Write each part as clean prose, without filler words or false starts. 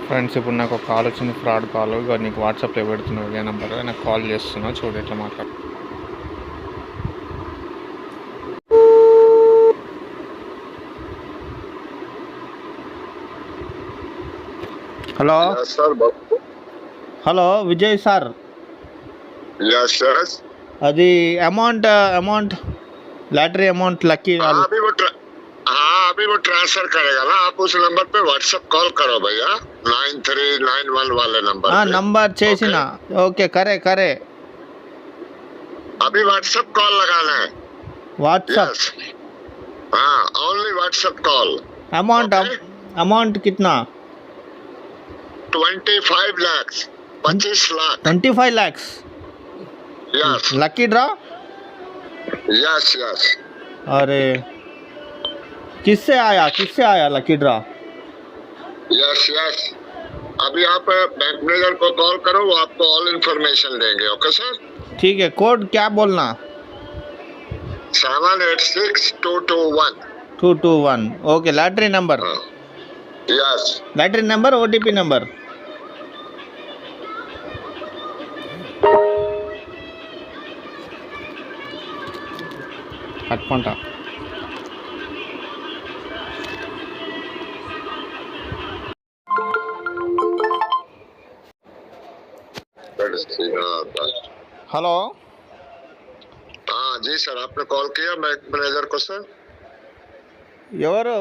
Friends ఇప్పుడు నాకు ఒక కాల్ వచ్చింది, ఫ్రాడ్ కాల్. ఇక నీకు వాట్సాప్లో పెడుతున్నావు ఇదే నెంబర్, నాకు కాల్ చేస్తున్నా, చూడు ఎట్లా మాట్లాడు. హలో హలో విజయ్ సార్, అది अमाउंट लॉटरी अमाउंट लकी अभी वो ट्रांसफर करेगा ना, आप उस नंबर पे व्हाट्सएप कॉल करो भैया, 9391 वाले नंबर पे। नंबर చేసిన ఓకే करे अभी व्हाट्सएप कॉल लगाना है। व्हाट्सएप हाँ, ओनली व्हाट्सएप कॉल। अमाउंट कितना? 25 lakh 25 lakh 25 lakhs। Yes lucky draw. Yes yes. अरे किससे आया लकी ड्रॉ? Yes yes. अभी आप बैंक मैनेजर को कॉल करो, वो आपको ऑल इन्फॉर्मेशन देंगे। ओके सर, ठीक है। कोड क्या बोलना? 786221 okay. Lottery number? Yes. Lottery number, OTP number? కట్టుకుంటా. हेलो। हाँ जी सर, आपने कॉल किया बैंक मैनेजर को सर? ఎవరు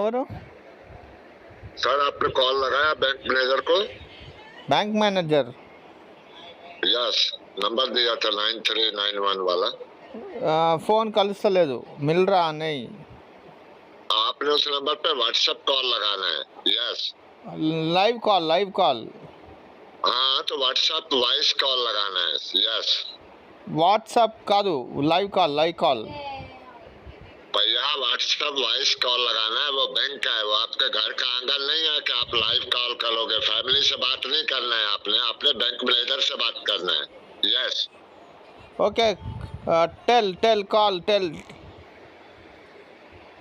सर आपने कॉल लगाया बैंक मैनेजर को? Bank manager? यस, नंबर दिया था 9391 वाला। फोन कलस्तలేదు, मिल रहा नहीं। आपने उस नंबर पे व्हाट्सएप कॉल लगाना है। Yes, live call. हाँ तो व्हाट्सएप वॉइस कॉल लगाना है। यस, व्हाट्सएप కాదు, लाइव कॉल। भैया व्हाट्सएप वॉइस कॉल लगाना है, वो बैंक का है, वो आपके घर का आंगन नहीं है कि आप लाइव कॉल करोगे। फैमिली से बात नहीं करना है आपने बैंक मैनेजर से बात करना है। Yes okay. Tell call.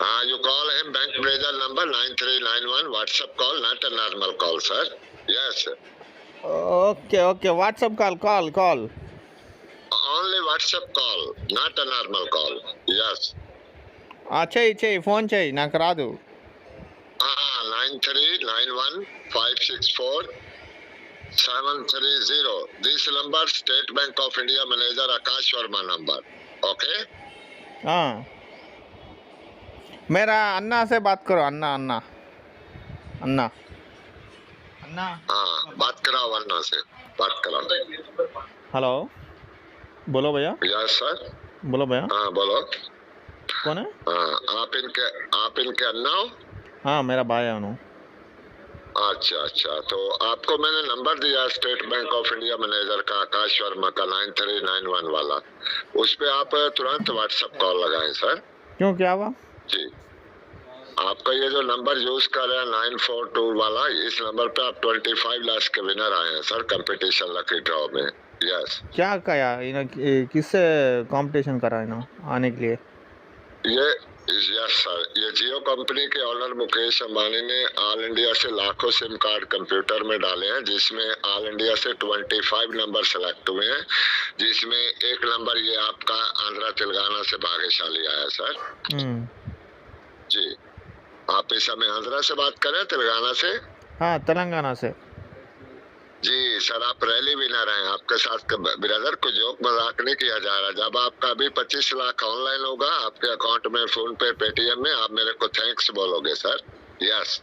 हाँ, you call him bank manager number 9391 WhatsApp call, not a normal call, sir. Yes. Okay. WhatsApp call. Only WhatsApp call, not a normal call. Yes. చెయ్యి phone చెయ్యి, నాకు రాదు. 9391564730. This number State Bank of India manager Akash Verma number. Okay. मेरा अन्ना से बात करो। अन्ना हाँ, बात कराओ, अन्ना से बात कराओ। हेलो, बोलो भैया। Yes sir. बोलो भैया। हाँ बोलो। कौन है? हाँ, आप इनके अन्ना हो? हाँ, मेरा भाई है उन्होंने। अच्छा, तो आपको मैंने नंबर दिया state bank of India manager का आकाश वर्मा का 9391 वाला, उस पे आप तुरंत व्हाट्सएप कॉल लगाएं सर। क्यों, क्या हुआ? जी, आपका ये जो नंबर यूज कर रहे हैं 942 वाला, इस नंबर पे आप 25 लाख के विनर आए हैं सर, कंपटीशन लकी ड्रॉ में। यस। क्या कहा किससे कंपटीशन करा है ना आने के लिए? यस सर, ये जियो कंपनी के ऑनर मुकेश अंबानी ने ऑल इंडिया से लाखों सिम कार्ड कंप्यूटर में डाले हैं, जिसमें ऑल इंडिया से 25 नंबर सेलेक्ट हुए हैं, जिसमें एक नंबर ये आपका आंध्रा तेलंगाना से भाग्यशाली आया सर। जी, आप इस समय आंध्रा से बात करें, तेलंगाना से? हाँ, तेलंगाना से। जी सर, आप रैली विनर हैं। आपके साथ ब्रदर को जोक मजाक नहीं किया जा रहा। जब आपका अभी 25 लाख ऑनलाइन होगा आपके अकाउंट में, फोन पे, पेटीएम में, आप मेरे को थैंक्स बोलोगे सर। यस।